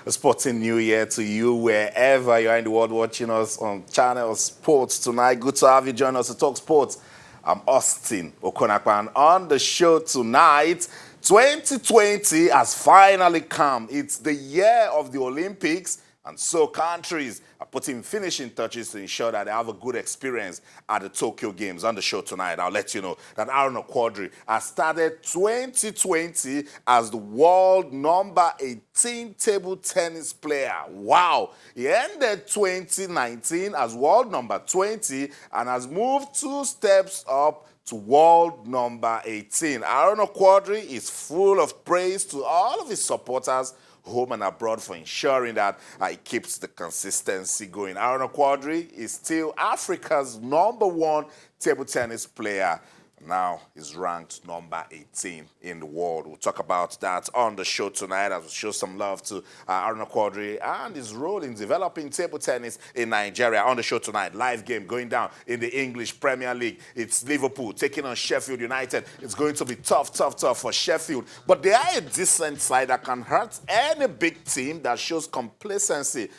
a sporting new year to you wherever you are in the world watching us on Channel Sports tonight. Good to have you join us to talk sports. I'm Austin Okonakwan. On the show tonight, 2020 has finally come. It's the year of the Olympics, and so countries are putting finishing touches to ensure that they have a good experience at the Tokyo Games. On the show tonight, I'll let you know that Aaron Quadri has started 2020 as the world number 18 table tennis player. Wow! He ended 2019 as world number 20 and has moved 2 steps up to world number 18. Aaron Quadri is full of praise to all of his supporters home and abroad for ensuring that he keeps the consistency going. Aaron Quadri is still Africa's #1 table tennis player. Now he's ranked number 18 in the world. We'll talk about that on the show tonight as we show some love to Aaron Quadri and his role in developing table tennis in Nigeria. On the show tonight, live game going down in the English Premier League. It's Liverpool taking on Sheffield United. It's going to be tough for Sheffield. But they are a decent side that can hurt any big team that shows complacency.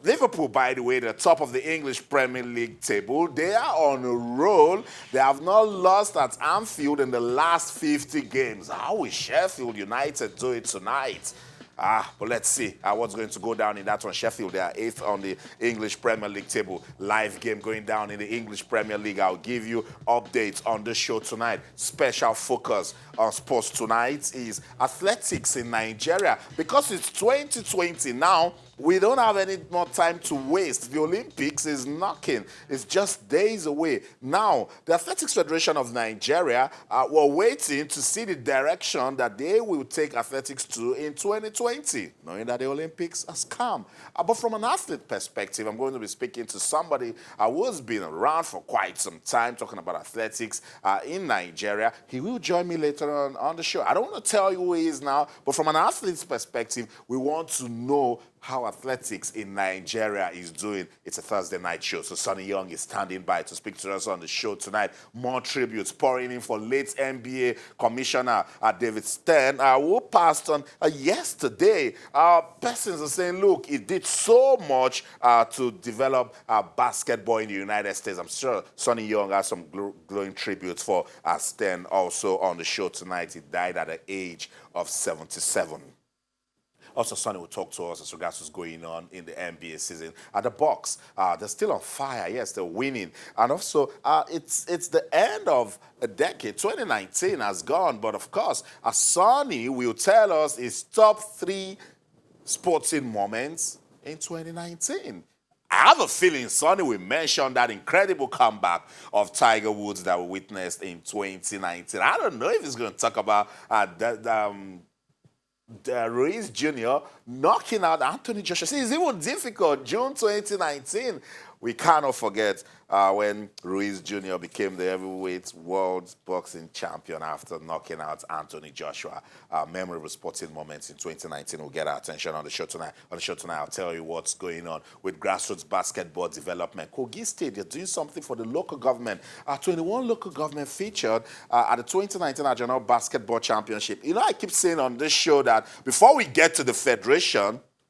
Liverpool, by the way, the top of the English Premier League table. They are on a roll. They have not lost at Anfield in the last 50 games. How will Sheffield United do it tonight? But let's see what's going to go down in that one. Sheffield, they are 8th on the English Premier League table. Live game going down in the English Premier League. I'll give you updates on the show tonight. Special focus on sports tonight is athletics in Nigeria. Because it's 2020 now, we don't have any more time to waste. The Olympics is knocking. It's just days away. Now, the Athletics Federation of Nigeria were waiting to see the direction that they will take athletics to in 2020, knowing that the Olympics has come. But from an athlete perspective, I'm going to be speaking to somebody who has been around for quite some time, talking about athletics in Nigeria. He will join me later on the show. I don't want to tell you who he is now, but from an athlete's perspective, we want to know how athletics in Nigeria is doing. It's a Thursday night show, so Sonny Young is standing by to speak to us on the show tonight. More tributes pouring in for late NBA Commissioner David Stern, who passed on yesterday. Persons are saying, look, he did so much to develop basketball in the United States. I'm sure Sonny Young has some glowing tributes for Stern also on the show tonight. He died at the age of 77. Also, Sonny will talk to us as regards what's going on in the NBA season. The Bucks, they're still on fire. Yes, they're winning. And also, it's the end of a decade. 2019 has gone. But, of course, Sonny will tell us his top 3 sporting moments in 2019. I have a feeling Sonny will mention that incredible comeback of Tiger Woods that we witnessed in 2019. I don't know if he's going to talk about Ruiz Jr. knocking out Anthony Joshua. See, it's even difficult. June 2019, we cannot forget when Ruiz Jr. became the heavyweight world boxing champion after knocking out Anthony Joshua. Memorable sporting moments in 2019 will get our attention on the show tonight. On the show tonight, I'll tell you what's going on with grassroots basketball development. Kogi State, they're doing something for the local government. 21 local government featured at the 2019 Regional Basketball Championship. You know, I keep saying on this show that before we get to the federation,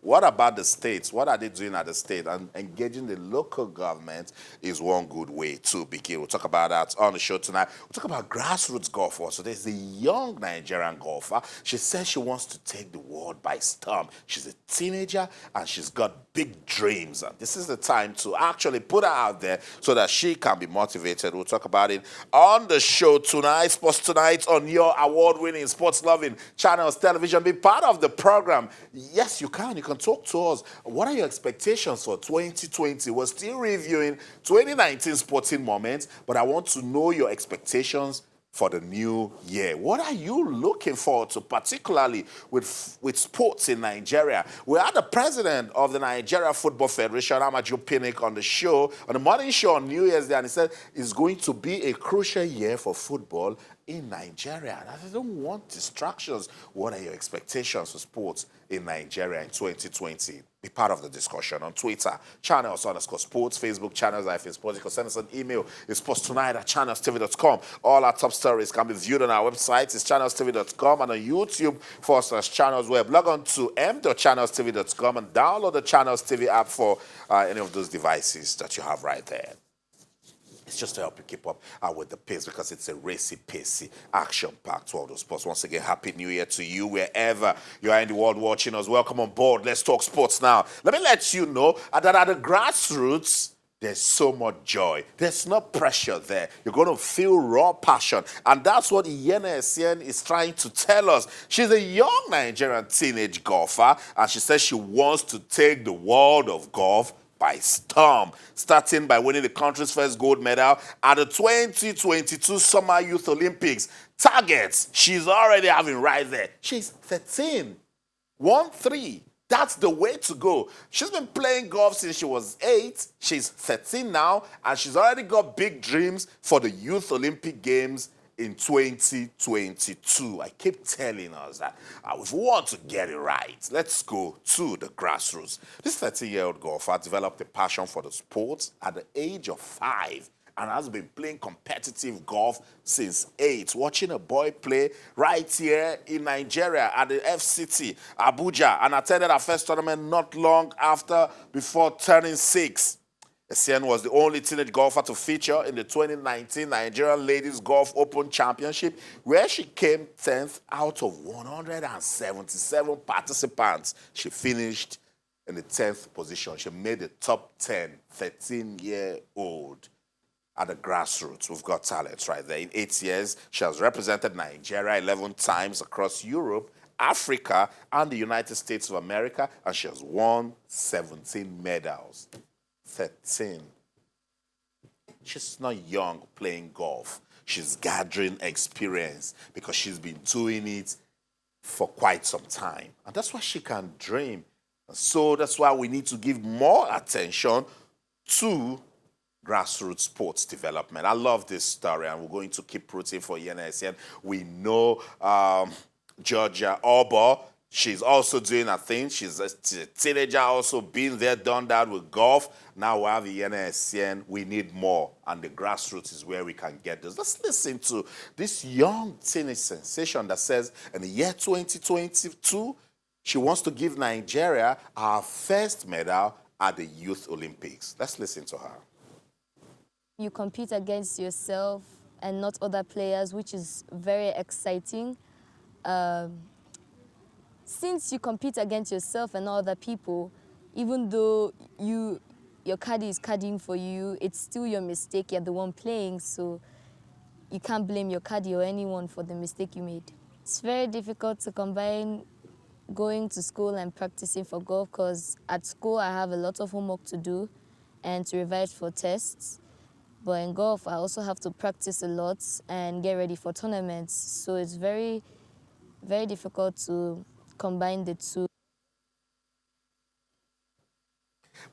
what about the states? What are they doing at the state? And engaging the local government is one good way to begin. We'll talk about that on the show tonight. We'll talk about grassroots golf. So there's a young Nigerian golfer. She says she wants to take the world by storm. She's a teenager and she's got big dreams. And this is the time to actually put her out there so that she can be motivated. We'll talk about it on the show tonight. Sports Tonight on your award-winning, sports-loving channels, television. Be part of the program. Yes, you can. You can talk to us. What are your expectations for 2020? We're still reviewing 2019 sporting moments, but I want to know your expectations for the new year. What are you looking forward to, particularly with sports in Nigeria? We had the president of the Nigeria Football Federation, Amaju Pinnick, on the show, on the morning show on New Year's Day, and he said it's going to be a crucial year for football in Nigeria. And I don't want distractions. What are your expectations for sports in Nigeria in 2020? Be part of the discussion on Twitter, channels_sports, Facebook, channels-sports. You can send us an email. It's posttonight@channelstv.com. All our top stories can be viewed on our website. It's channelstv.com, and on YouTube /channels web. Log on to m.channelstv.com and download the Channels TV app for any of those devices that you have right there. It's just to help you keep up with the pace, because it's a racy-pacey, action-packed world of sports. Once again, Happy New Year to you wherever you are in the world watching us. Welcome on board. Let's talk sports now. Let me let you know that at the grassroots, there's so much joy. There's no pressure there. You're going to feel raw passion. And that's what Essien is trying to tell us. She's a young Nigerian teenage golfer, and she says she wants to take the world of golf by storm, starting by winning the country's first gold medal at the 2022 Summer Youth Olympics. Targets she's already having right there. She's 13. 1-3. That's the way to go. She's been playing golf since she was 8. She's 13 now, and she's already got big dreams for the Youth Olympic Games in 2022. I keep telling us that if we want to get it right, let's go to the grassroots. This 13-year-old golfer developed a passion for the sport at the age of 5 and has been playing competitive golf since 8. Watching a boy play right here in Nigeria at the FCT, Abuja, and attended her first tournament not long after, before turning 6. Essien was the only teenage golfer to feature in the 2019 Nigerian Ladies Golf Open Championship, where she came 10th out of 177 participants. She finished in the 10th position. She made the top 10, 13-year-old. At the grassroots, we've got talents right there. In 8 years, she has represented Nigeria 11 times across Europe, Africa, and the United States of America, and she has won 17 medals. 13. She's not young playing golf. She's gathering experience because she's been doing it for quite some time. And that's why she can dream. So that's why we need to give more attention to grassroots sports development. I love this story, and we're going to keep rooting for Essien. We know Georgia Obo. She's also doing her thing. She's a teenager, also been there, done that with golf. Now we have Essien. We need more, and the grassroots is where we can get this. Let's listen to this young teenage sensation that says in the year 2022, she wants to give Nigeria our first medal at the Youth Olympics. Let's listen to her. You compete against yourself and not other players, which is very exciting. Since you compete against yourself and other people, even though your caddy is caddying for you, it's still your mistake. You're the one playing, so you can't blame your caddy or anyone for the mistake you made. It's very difficult to combine going to school and practicing for golf, because at school I have a lot of homework to do and to revise for tests. But in golf, I also have to practice a lot and get ready for tournaments. So it's very, very difficult to combine the two.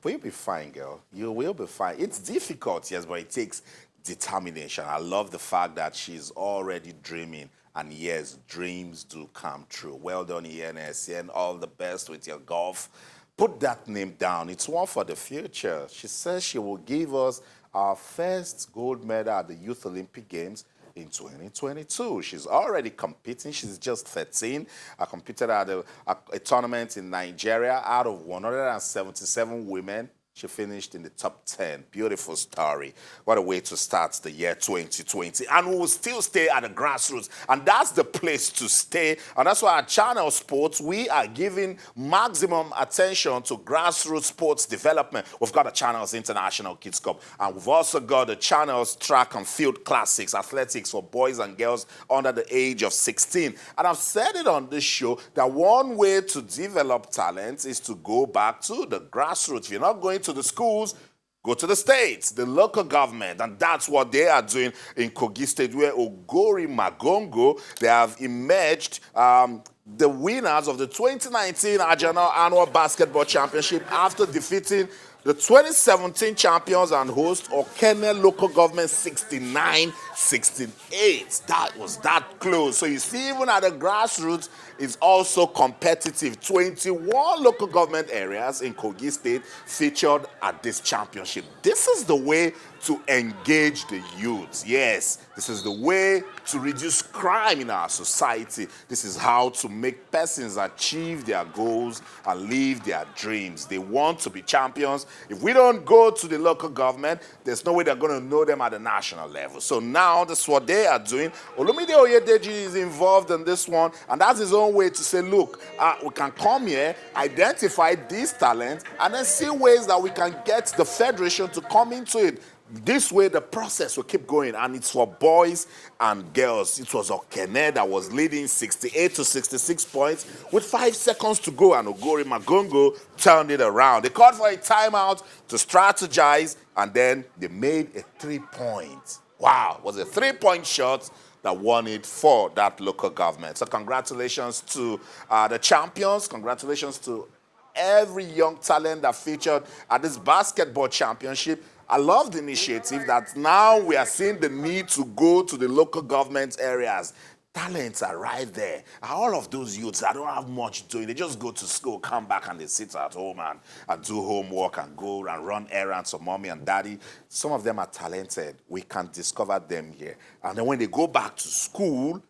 But you'll be fine, girl. You will be fine. It's difficult, yes, but it takes determination. I love the fact that she's already dreaming. And yes, dreams do come true. Well done, Essien. All the best with your golf. Put that name down. It's one for the future. She says she will give us our first gold medal at the Youth Olympic Games in 2022. She's already competing. She's just 13. I competed at a tournament in Nigeria. Out of 177 women, she finished in the top 10. Beautiful story. What a way to start the year 2020. And we will still stay at the grassroots. And that's the place to stay. And that's why at Channel Sports, we are giving maximum attention to grassroots sports development. We've got the Channels International Kids Cup. And we've also got the Channels Track and Field Classics, athletics for boys and girls under the age of 16. And I've said it on this show that one way to develop talent is to go back to the grassroots. If you're not going to the schools, go to the states, the local government, and that's what they are doing in Kogi State, where Ogori Magongo, they have emerged the winners of the 2019 Ajano Annual Basketball Championship after defeating The 2017 champions and host Okene local government 69-68. That was that close. So you see, even at the grassroots, it's also competitive. 21 local government areas in Kogi State featured at this championship. This is the way to engage the youth. Yes, this is the way to reduce crime in our society. This is how to make persons achieve their goals and live their dreams. They want to be champions. If we don't go to the local government, there's no way they're going to know them at the national level. So now that's what they are doing. Olumide Oyedeji is involved in this one, and that's his own way to say, look, we can come here, identify these talents, and then see ways that we can get the federation to come into it. This way, the process will keep going, and it's for boys and girls. It was Okene that was leading 68-66 points with 5 seconds to go, and Ogori Magongo turned it around. They called for a timeout to strategize, and then they made a 3-point. Wow, it was a 3-point shot that won it for that local government. So congratulations to the champions. Congratulations to every young talent that featured at this basketball championship. I love the initiative that now we are seeing the need to go to the local government areas. Talents are right there. All of those youths that don't have much doing, they just go to school, come back, and they sit at home and do homework and go and run errands for mommy and daddy. Some of them are talented. We can discover them here. And then when they go back to school,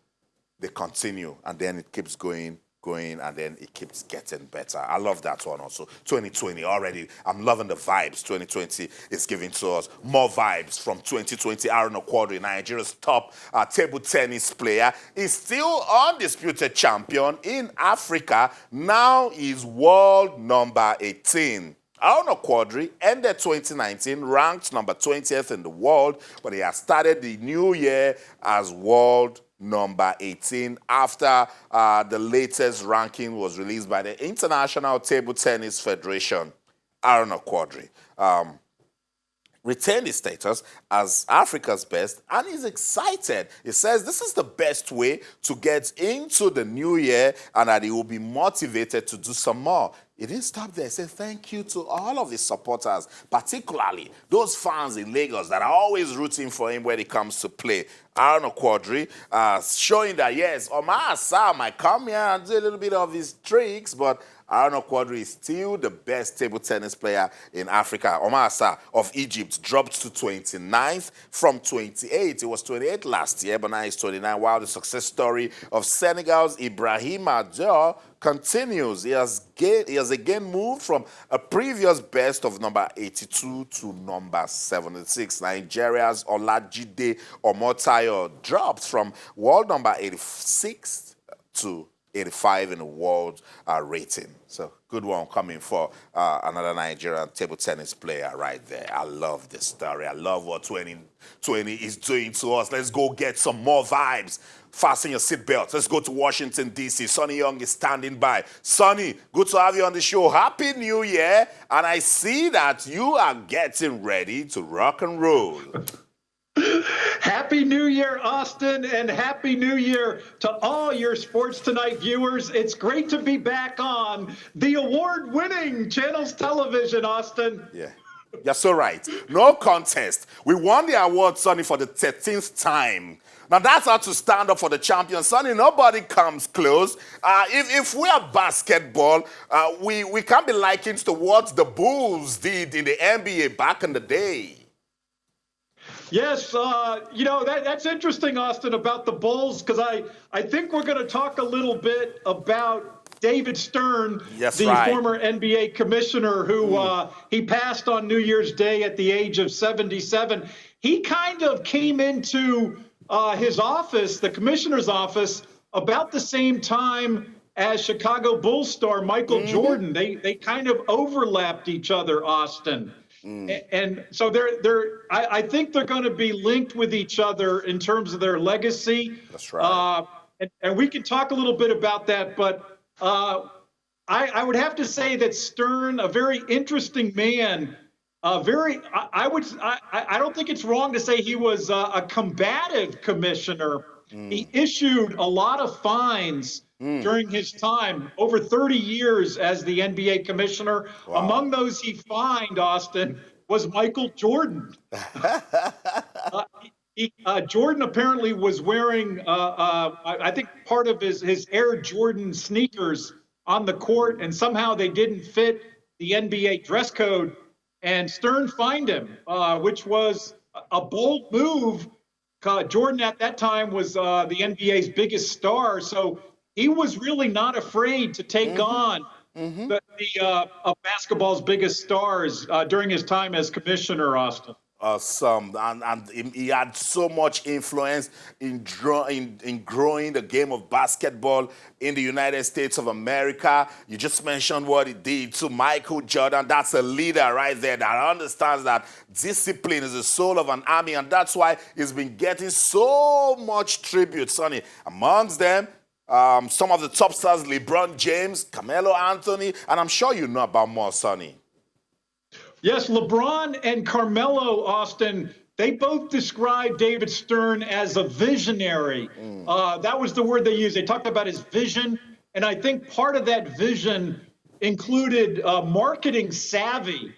they continue, and then it keeps going, and then it keeps getting better. I love that one also. 2020 already. I'm loving the vibes 2020 is giving to us. More vibes from 2020. Aaron Okwadri, Nigeria's top table tennis player, is still undisputed champion in Africa. Now he's world number 18. Aaron Okwadri ended 2019 ranked number 20th in the world, but he has started the new year as world number 18 after the latest ranking was released by the International Table Tennis Federation. Aaron Okwadri retained his status as Africa's best, and he's excited. He says this is the best way to get into the new year and that he will be motivated to do some more. He didn't stop there. He said thank you to all of his supporters, particularly those fans in Lagos that are always rooting for him when it comes to play. Aaron Okwadri showing that, yes, Omar Asa might come here and do a little bit of his tricks, but Aaron Okwadri is still the best table tennis player in Africa. Omar Asa of Egypt dropped to 29th from 28. He was 28 last year, but now he's 29. While the success story of Senegal's Ibrahima Dior continues. He has again moved from a previous best of number 82 to number 76. Nigeria's Olajide Omotayo dropped from world number 86 to 85 in the world rating. So good one coming for another Nigerian table tennis player right there. I love this story. I love what 2020 is doing to us. Let's go get some more vibes. Fasten your seatbelts. Let's go to Washington, D.C. Sonny Young is standing by. Sonny, good to have you on the show. Happy New Year. And I see that you are getting ready to rock and roll. Happy New Year, Austin, and Happy New Year to all your Sports Tonight viewers. It's great to be back on the award-winning Channels Television, Austin. Yeah. You're so right. No contest. We won the award, Sonny, for the 13th time. Now, that's how to stand up for the champion. Sonny, nobody comes close. If we are basketball, we can't be likened to what the Bulls did in the NBA back in the day. Yes, that's interesting, Austin, about the Bulls, because I think we're going to talk a little bit about David Stern, former NBA commissioner who he passed on New Year's Day at the age of 77. He kind of came into his office, the commissioner's office, about the same time as Chicago Bulls star Michael Jordan. They kind of overlapped each other, Austin. And so I think they're going to be linked with each other in terms of their legacy. That's right. And we can talk a little bit about that, but I would have to say that Stern, a very interesting man, I don't think it's wrong to say he was a combative commissioner. He issued a lot of fines during his time, over 30 years as the NBA commissioner. Wow. Among those he fined, Austin, was Michael Jordan. Jordan apparently was wearing, I think, part of his Air Jordan sneakers on the court, and somehow they didn't fit the NBA dress code, and Stern fined him, which was a bold move. Jordan at that time was the NBA's biggest star, so he was really not afraid to take on of basketball's biggest stars during his time as commissioner, Austin. Awesome, and he had so much influence in growing the game of basketball in the United States of America. You just mentioned what he did to Michael Jordan. That's a leader right there that understands that discipline is the soul of an army, and that's why he's been getting so much tribute, Sonny. Amongst them, some of the top stars, LeBron James, Carmelo Anthony, and I'm sure you know about more, Sonny. Yes, LeBron and Carmelo, Austin, they both described David Stern as a visionary. That was the word they used. They talked about his vision, and I think part of that vision included marketing savvy.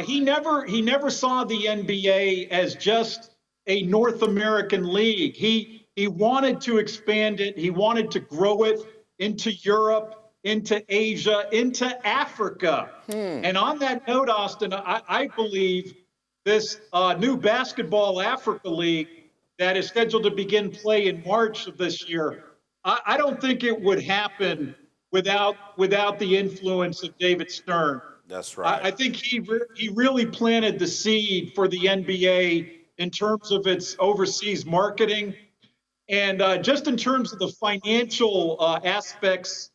He never saw the NBA as just a North American league. He wanted to expand it. He wanted to grow it into Europe, into Asia, into Africa. And on that note, Austin, I believe this new Basketball Africa League that is scheduled to begin play in March of this year, I don't think it would happen without the influence of David Stern. That's right. I think he really planted the seed for the NBA in terms of its overseas marketing. And just in terms of the financial aspects,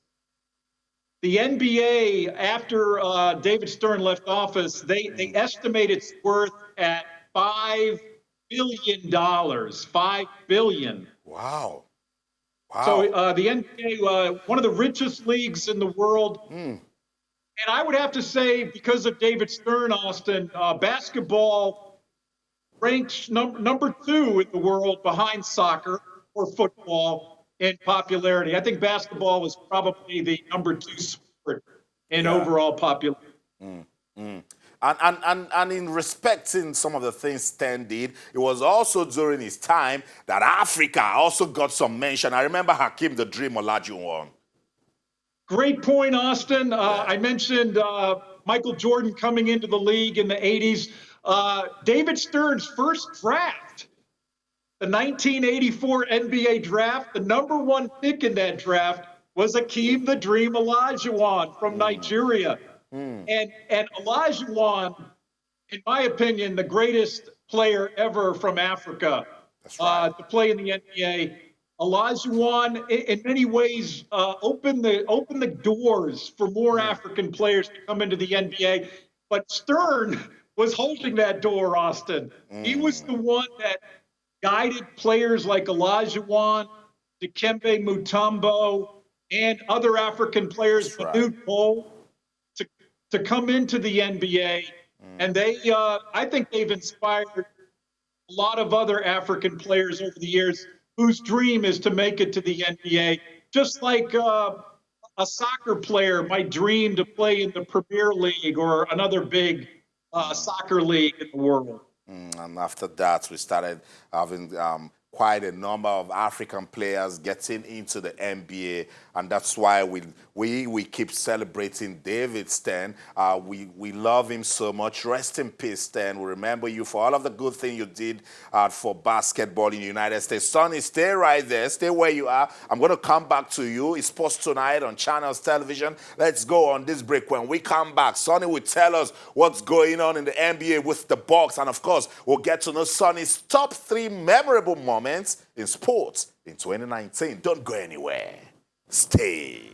the NBA, after David Stern left office, they estimate its worth at $5 billion. $5 billion. Wow. So the NBA, one of the richest leagues in the world. And I would have to say, because of David Stern, Austin, basketball ranks number 2 in the world behind soccer or football in popularity. I think basketball is probably the number 2 sport in overall popularity. And in respecting some of the things Stan did, it was also during his time that Africa also got some mention. I remember Hakeem the Dream Olajuwon. Great point, Austin. I mentioned Michael Jordan coming into the league in the 80s. David Stern's first draft, the 1984 NBA draft, the number 1 pick in that draft was Hakeem the Dream Olajuwon from Nigeria. And Olajuwon, in my opinion, the greatest player ever from Africa to play in the NBA. Olajuwon, in many ways, opened the doors for more African players to come into the NBA. But Stern was holding that door, Austin. He was the one that guided players like Olajuwon, Dikembe Mutombo, and other African players, Manute Bol, to come into the NBA. And I think they've inspired a lot of other African players over the years whose dream is to make it to the NBA, just like a soccer player might dream to play in the Premier League or another big soccer league in the world. And after that, we started having quite a number of African players getting into the NBA, and that's why we keep celebrating David Stern. We love him so much. Rest in peace, Stern. We remember you for all of the good thing you did for basketball in the United States. Sonny, stay right there. Stay where you are. I'm going to come back to you. It's Sports Tonight on Channels Television. Let's go on this break. When we come back, Sonny will tell us what's going on in the NBA with the Bucks, and of course, we'll get to know Sonny's top 3 memorable moments in sports in 2019. Don't go anywhere. Stay.